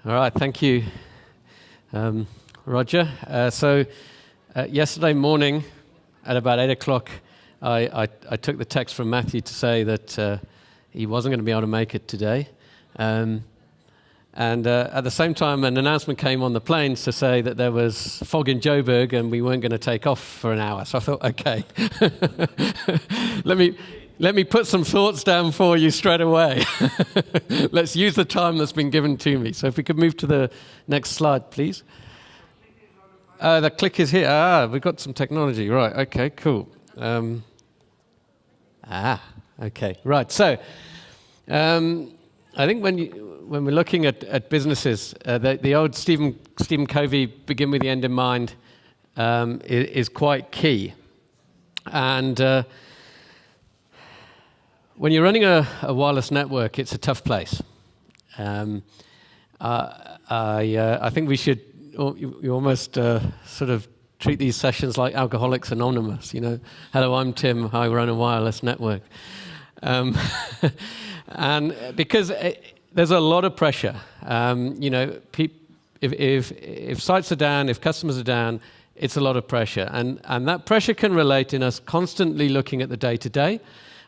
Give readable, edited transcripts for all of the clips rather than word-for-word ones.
All right, thank you, Roger. Yesterday morning at about 8 o'clock, I took the text from Matthew to say that he wasn't going to be able to make it today. And at the same time, an announcement came on the planes to say that there was fog in Joburg and we weren't going to take off for an hour. So I thought, okay, let me put some thoughts down for you straight away. Let's use the time that's been given to me. So if we could move to the next slide, please. The click is here. We've got some technology. Right, okay, cool. Okay, right. So I think when we're looking at businesses, the old Stephen Covey, begin with the end in mind, is quite key. And when you're running a wireless network, it's a tough place. I think we should you almost sort of treat these sessions like Alcoholics Anonymous. You know, hello, I'm Tim. I run a wireless network, and because there's a lot of pressure. If sites are down, if customers are down, it's a lot of pressure, and that pressure can relate in us constantly looking at the day-to-day.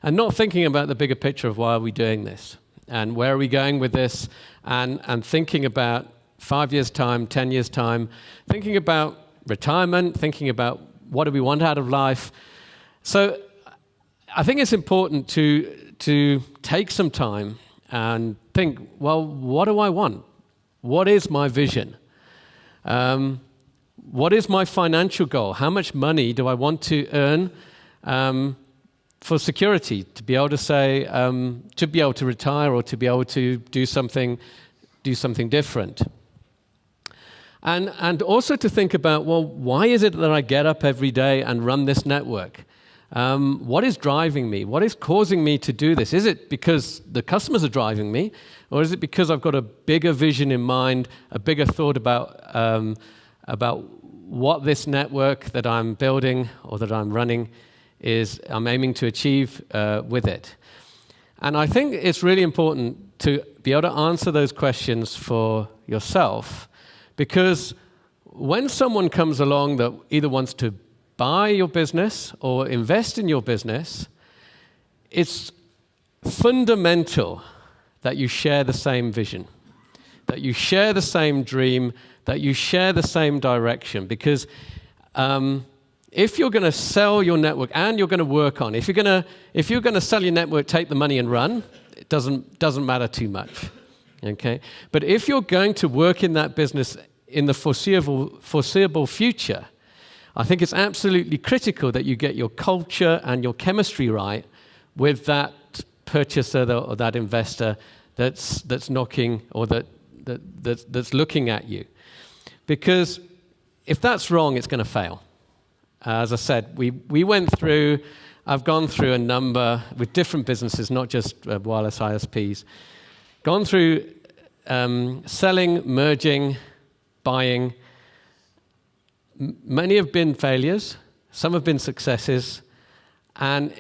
And not thinking about the bigger picture of why are we doing this and where are we going with this, and thinking about 5 years' time, 10 years' time, thinking about retirement, thinking about what do we want out of life. So I think it's important to take some time and think, well, what do I want? What is my vision? What is my financial goal? How much money do I want to earn for security, to be able to say, to be able to retire or to be able to do something different. And also to think about, well, why is it that I get up every day and run this network? What is driving me? What is causing me to do this? Is it because the customers are driving me, or is it because I've got a bigger vision in mind, a bigger thought about what this network that I'm building or that I'm running I'm aiming to achieve with it? And I think it's really important to be able to answer those questions for yourself, because when someone comes along that either wants to buy your business or invest in your business, it's fundamental that you share the same vision, that you share the same dream, that you share the same direction, because if you're going to sell your network and you're going to work on, if you're going to sell your network, take the money and run, it doesn't matter too much, okay? But if you're going to work in that business in the foreseeable future, I think it's absolutely critical that you get your culture and your chemistry right with that purchaser or that investor that's knocking or that's looking at you, because if that's wrong, it's going to fail. As I said, I've gone through a number with different businesses, not just wireless ISPs, gone through selling, merging, buying. Many have been failures, some have been successes, and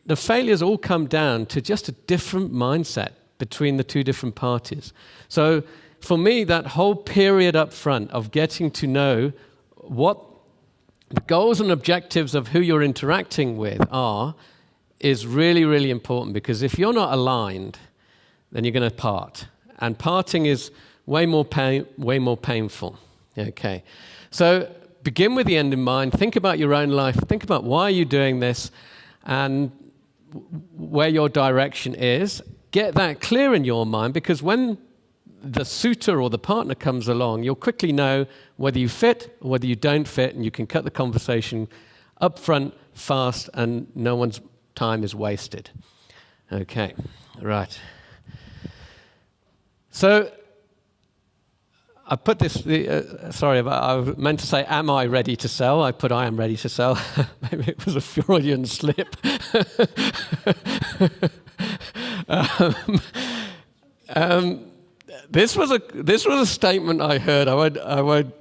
the failures all come down to just a different mindset between the two different parties. So for me, that whole period up front of getting to know what the goals and objectives of who you're interacting with is really, really important, because if you're not aligned, then you're going to part. And parting is way more painful. Okay. So begin with the end in mind. Think about your own life. Think about why you're doing this and where your direction is. Get that clear in your mind, because when the suitor or the partner comes along, you'll quickly know whether you fit or whether you don't fit, and you can cut the conversation up front, fast, and no one's time is wasted. Okay, right. So I put this, I meant to say, am I ready to sell? I put I am ready to sell. Maybe it was a Freudian slip. This was a statement I heard. I won't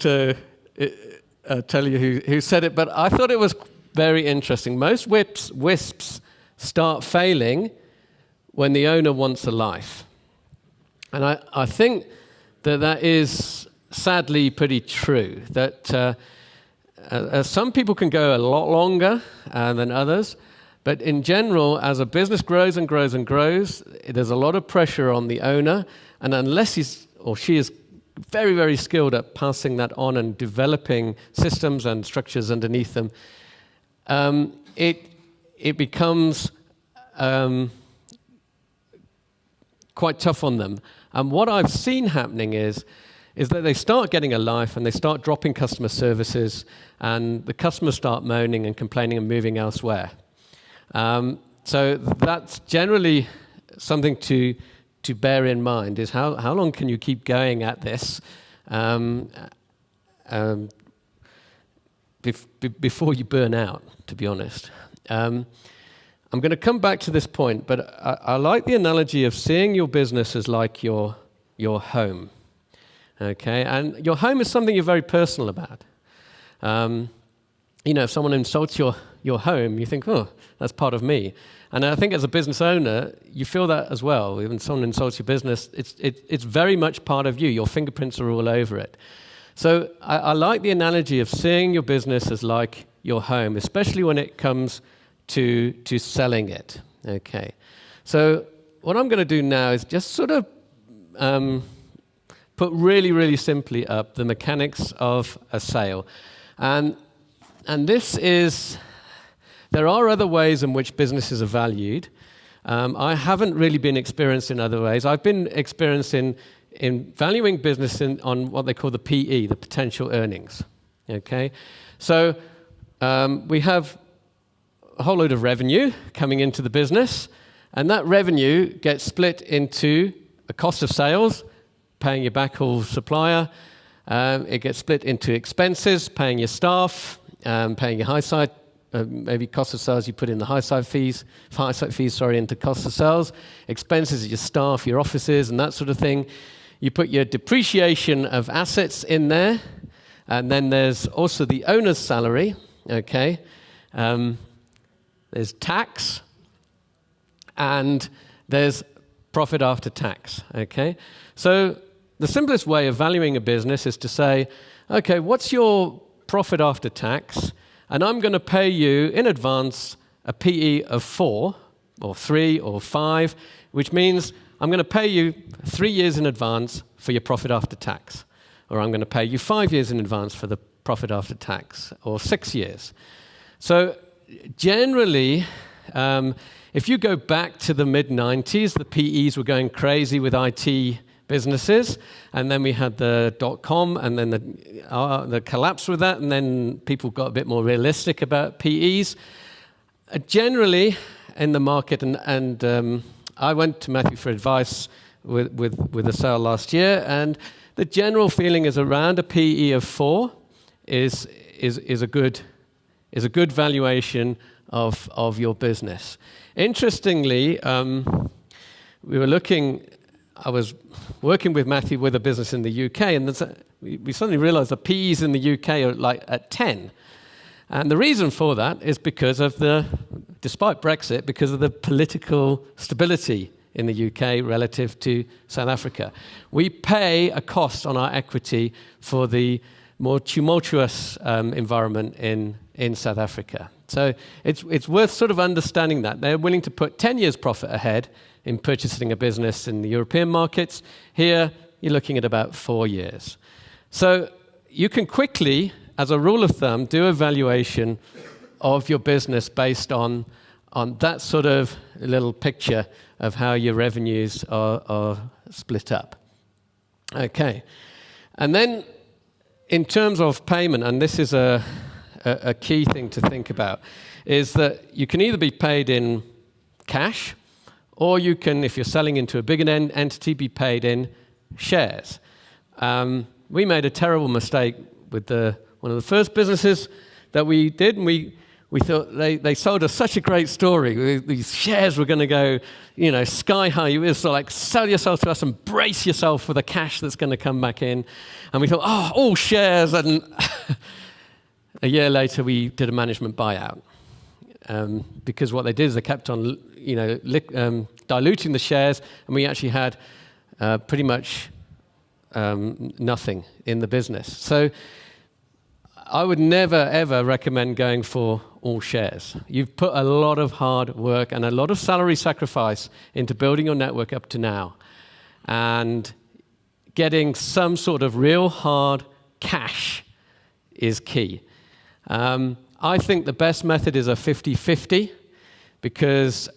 tell you who said it, but I thought it was very interesting. Most WISPs start failing when the owner wants a life. And I think that is sadly pretty true. That some people can go a lot longer than others, but in general, as a business grows and grows and grows, there's a lot of pressure on the owner, and unless he's or she is very, very skilled at passing that on and developing systems and structures underneath them, it becomes quite tough on them. And what I've seen happening is that they start getting a life and they start dropping customer services, and the customers start moaning and complaining and moving elsewhere. So that's generally something to bear in mind, is how long can you keep going at this before you burn out, to be honest. I'm going to come back to this point, but I like the analogy of seeing your business as like your home. Okay, and your home is something you're very personal about. If someone insults your home, you think, oh, that's part of me. And I think as a business owner, you feel that as well. When someone insults your business, it's very much part of you. Your fingerprints are all over it. So I like the analogy of seeing your business as like your home, especially when it comes to selling it. Okay. So what I'm going to do now is just sort of put really, really simply up the mechanics of a sale. And this is, there are other ways in which businesses are valued. I haven't really been experienced in other ways. I've been experienced in valuing business on what they call the PE, the potential earnings. Okay? So we have a whole load of revenue coming into the business, and that revenue gets split into a cost of sales, paying your backhaul supplier. It gets split into expenses, paying your staff, paying your high side, maybe cost of sales you put in the high side fees into cost of sales. Expenses, your staff, your offices, and that sort of thing. You put your depreciation of assets in there, and then there's also the owner's salary. Okay, there's tax, and there's profit after tax. Okay, so the simplest way of valuing a business is to say, okay, what's your profit after tax? And I'm going to pay you in advance a PE of 4 or 3 or 5, which means I'm going to pay you 3 years in advance for your profit after tax. Or I'm going to pay you 5 years in advance for the profit after tax, or 6 years. So generally, if you go back to the mid-90s, the PEs were going crazy with IT businesses, and then we had the dot-com, and then the collapse with that, and then people got a bit more realistic about PEs. Generally, in the market, and I went to Matthew for advice with a sale last year, and the general feeling is around a PE of 4 is a good valuation of your business. Interestingly, I was working with Matthew with a business in the UK, and we suddenly realized that PEs in the UK are like at 10. And the reason for that is because of despite Brexit, because of the political stability in the UK relative to South Africa. We pay a cost on our equity for the more tumultuous environment in South Africa. So it's worth sort of understanding that. They're willing to put 10 years profit ahead in purchasing a business in the European markets. Here, you're looking at about 4 years. So you can quickly, as a rule of thumb, do a valuation of your business based on that sort of little picture of how your revenues are split up. Okay. And then in terms of payment, and this is a key thing to think about, is that you can either be paid in cash, or you can, if you're selling into a bigger entity, be paid in shares. We made a terrible mistake with one of the first businesses that we did, and we thought they sold us such a great story. These shares were going to go, sky high. You were sort of like, sell yourself to us and brace yourself for the cash that's going to come back in. And we thought, all shares. And a year later, we did a management buyout. Because what they did is they kept on, diluting the shares, and we actually had pretty much nothing in the business. So I would never, ever recommend going for all shares. You've put a lot of hard work and a lot of salary sacrifice into building your network up to now. And getting some sort of real hard cash is key. I think the best method is a 50-50 because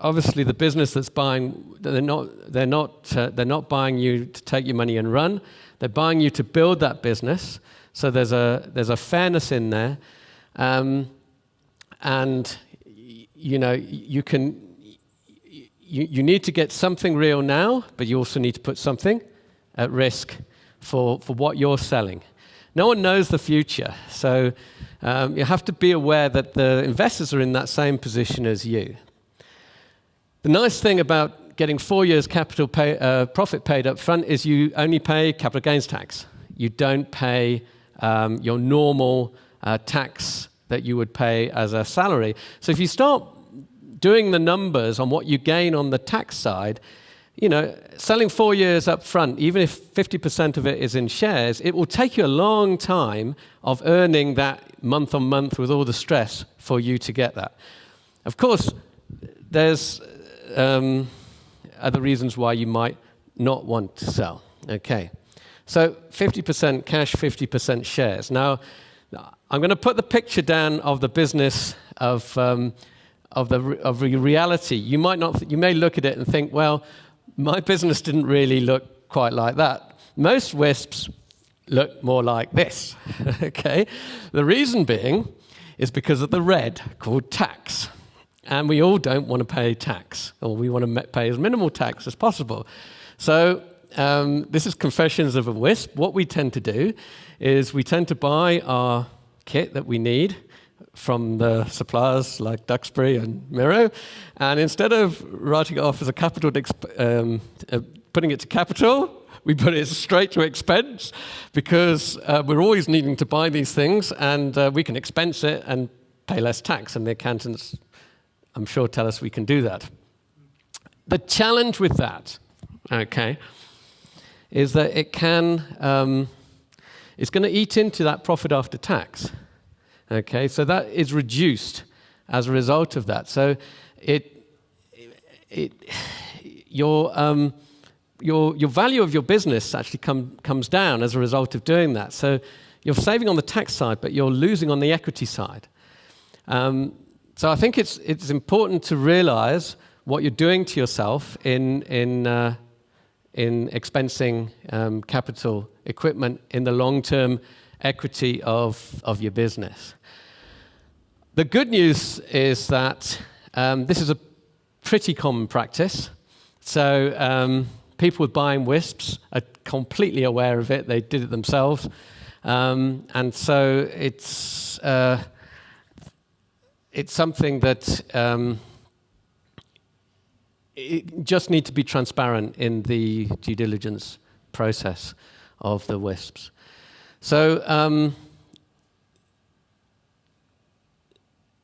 obviously the business that's buying, they're not buying you to take your money and run. They're buying you to build that business. So there's a fairness in there, and you know you need to get something real now, but you also need to put something at risk for what you're selling. No one knows the future, so you have to be aware that the investors are in that same position as you. The nice thing about getting 4 years profit paid up front is you only pay capital gains tax. You don't pay your normal tax that you would pay as a salary. So if you start doing the numbers on what you gain on the tax side, you know, selling 4 years up front, even if 50% of it is in shares, it will take you a long time of earning that month on month with all the stress for you to get that. Of course, there's other reasons why you might not want to sell. Okay. So 50% cash, 50% shares. Now, I'm going to put the picture down of the business of reality. You may look at it and think, well, my business didn't really look quite like that. Most WISPs look more like this. Okay, the reason being is because of the red called tax, and we all don't want to pay tax, or we want to pay as minimal tax as possible. So. This is Confessions of a WISP. What we tend to do is we tend to buy our kit that we need from the suppliers like Duxbury and Miro, and instead of writing it off as a capital, putting it to capital, we put it straight to expense because we're always needing to buy these things, and we can expense it and pay less tax, and the accountants, I'm sure, tell us we can do that. The challenge with that, okay, is that it's going to eat into that profit after tax. Okay, so that is reduced as a result of that. So your value of your business actually comes down as a result of doing that. So you're saving on the tax side, but you're losing on the equity side. So I think it's important to realize what you're doing to yourself in expensing capital equipment in the long-term equity of your business. The good news is that this is a pretty common practice. So people buying WISPs are completely aware of it. They did it themselves. And so it's something that it just need to be transparent in the due diligence process of the WISPs. So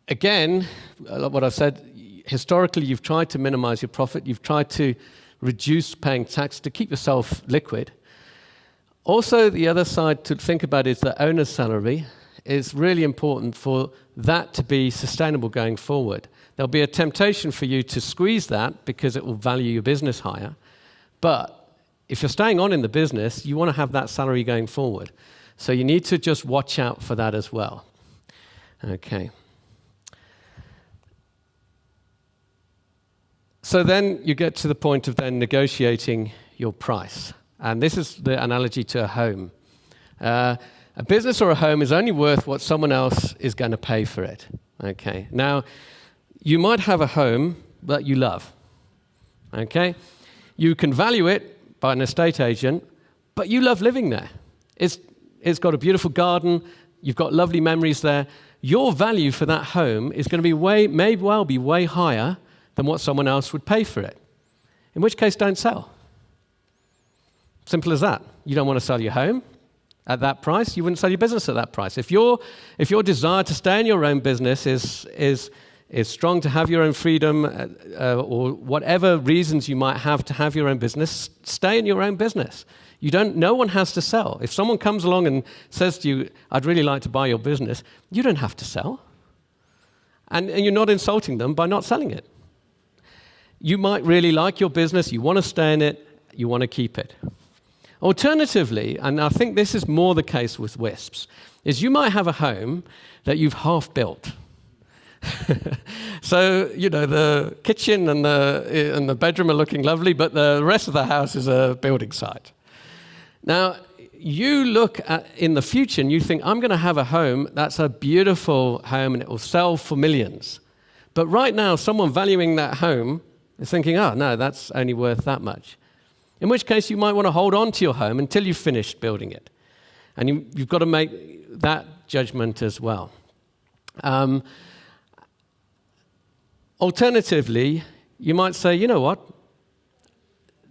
again, what I've said, historically you've tried to minimize your profit, you've tried to reduce paying tax to keep yourself liquid. Also, the other side to think about is the owner's salary is really important for that to be sustainable going forward. There'll be a temptation for you to squeeze that because it will value your business higher. But if you're staying on in the business, you want to have that salary going forward. So you need to just watch out for that as well. Okay. So then you get to the point of then negotiating your price. And this is the analogy to a home. A business or a home is only worth what someone else is going to pay for it. Okay. Now, you might have a home that you love. Okay. You can value it by an estate agent, but you love living there. It's got a beautiful garden. You've got lovely memories there. Your value for that home is going to be may well be way higher than what someone else would pay for it. In which case, don't sell. Simple as that. You don't want to sell your home at that price. You wouldn't sell your business at that price. If your desire to stay in your own business is is strong to have your own freedom, or whatever reasons you might have to have your own business, stay in your own business. No one has to sell. If someone comes along and says to you, I'd really like to buy your business, you don't have to sell. And you're not insulting them by not selling it. You might really like your business, you want to stay in it, you want to keep it. Alternatively, and I think this is more the case with WISPs, is you might have a home that you've half built. So, the kitchen and the bedroom are looking lovely, but the rest of the house is a building site. Now, you look in the future and you think, I'm going to have a home that's a beautiful home and it will sell for millions. But right now, someone valuing that home is thinking, oh, no, that's only worth that much. In which case, you might want to hold on to your home until you've finished building it. And you've got to make that judgment as well. Alternatively, you might say, you know what?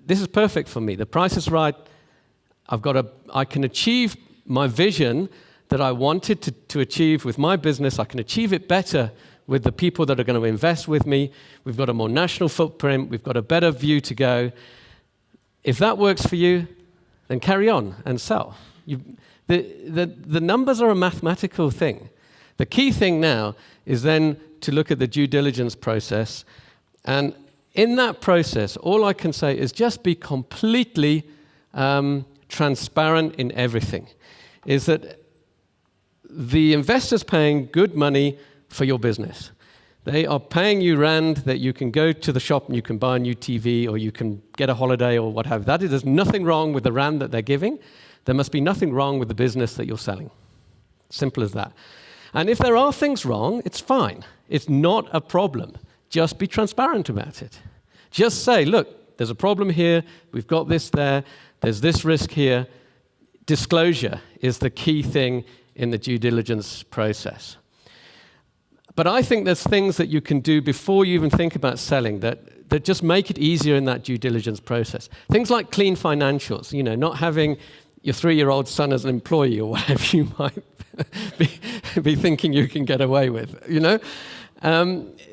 This is perfect for me. The price is right. I can achieve my vision that I wanted to achieve with my business. I can achieve it better with the people that are going to invest with me. We've got a more national footprint. We've got a better view to go. If that works for you, then carry on and sell. The numbers are a mathematical thing. The key thing now is then to look at the due diligence process. And in that process, all I can say is just be completely transparent in everything. Is that the investor's paying good money for your business. They are paying you rand that you can go to the shop and you can buy a new TV or you can get a holiday or what have you. There's nothing wrong with the rand that they're giving. There must be nothing wrong with the business that you're selling. Simple as that. And if there are things wrong, it's fine. It's not a problem. Just be transparent about it. Just say, look, there's a problem here. We've got this there. There's this risk here. Disclosure is the key thing in the due diligence process. But I think there's things that you can do before you even think about selling that just make it easier in that due diligence process. Things like clean financials, not having your 3-year-old son as an employee or whatever you might be thinking you can get away with,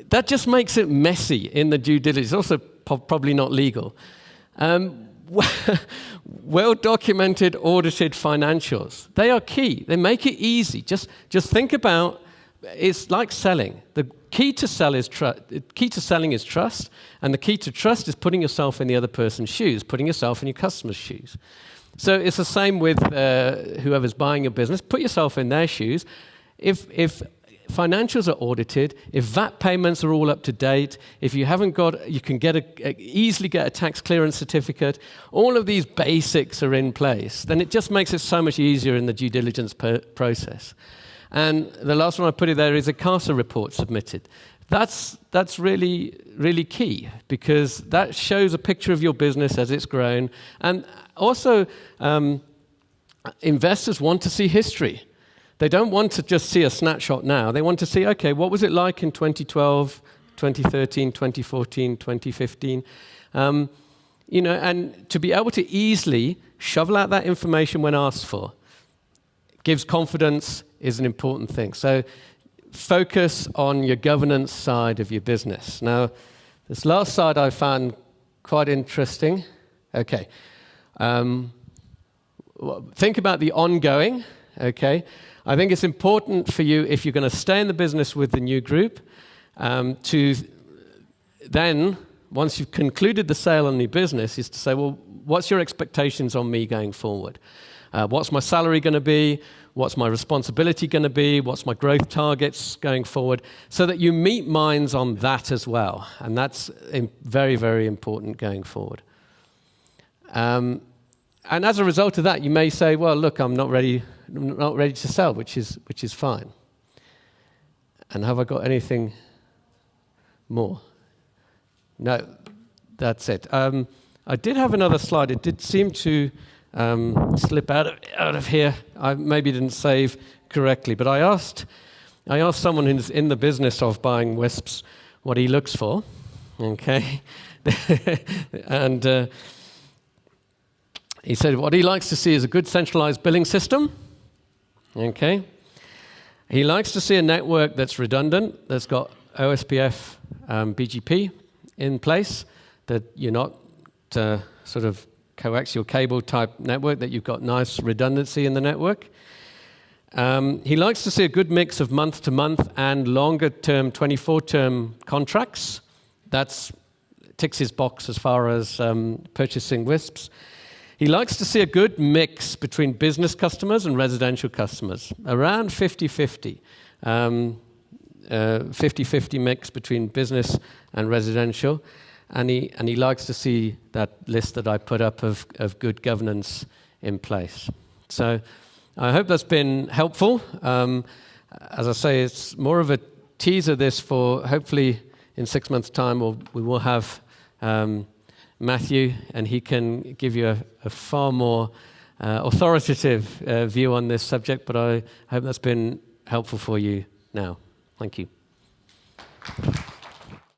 that just makes it messy in the due diligence. It's also probably not legal. Well-documented, audited financials, they are key. They make it easy. Just think about, it's like selling. The key to selling is trust, and the key to trust is putting yourself in the other person's shoes, putting yourself in your customer's shoes. So it's the same with whoever's buying your business. Put yourself in their shoes. If financials are audited, if VAT payments are all up to date, if you haven't got, you can easily get a tax clearance certificate, all of these basics are in place, then it just makes it so much easier in the due diligence process. And the last one I put it there is a CASA report submitted. That's really, really key because that shows a picture of your business as it's grown. And also, investors want to see history. They don't want to just see a snapshot now. They want to see, okay, what was it like in 2012, 2013, 2014, 2015? And to be able to easily shovel out that information when asked for gives confidence, is an important thing. So focus on your governance side of your business. Now, this last side I found quite interesting. Okay. Think about the ongoing, okay? I think it's important for you, if you're going to stay in the business with the new group, to then, once you've concluded the sale on the business, is to say, well, what's your expectations on me going forward? What's my salary going to be? What's my responsibility going to be? What's my growth targets going forward? So that you meet minds on that as well. And that's very, very important going forward. And as a result of that, you may say, well, look, I'm not ready to sell, which is fine. And have I got anything more? No, that's it. I did have another slide. It did seem to slip out of here. I maybe didn't save correctly, but I asked someone who's in the business of buying WISPs what he looks for. Okay, and he said what he likes to see is a good centralized billing system. Okay, he likes to see a network that's redundant, that's got OSPF BGP in place, that you're not sort of coaxial cable type network, that you've got nice redundancy in the network. He likes to see a good mix of month-to-month and longer-term, 24-term contracts. That ticks his box as far as purchasing WISPs. He likes to see a good mix between business customers and residential customers, around 50-50. 50-50 mix between business and residential. And he likes to see that list that I put up of good governance in place. So I hope that's been helpful. As I say, it's more of a teaser this for hopefully in 6 months' time we will have Matthew, and he can give you a far more authoritative view on this subject, but I hope that's been helpful for you now. Thank you.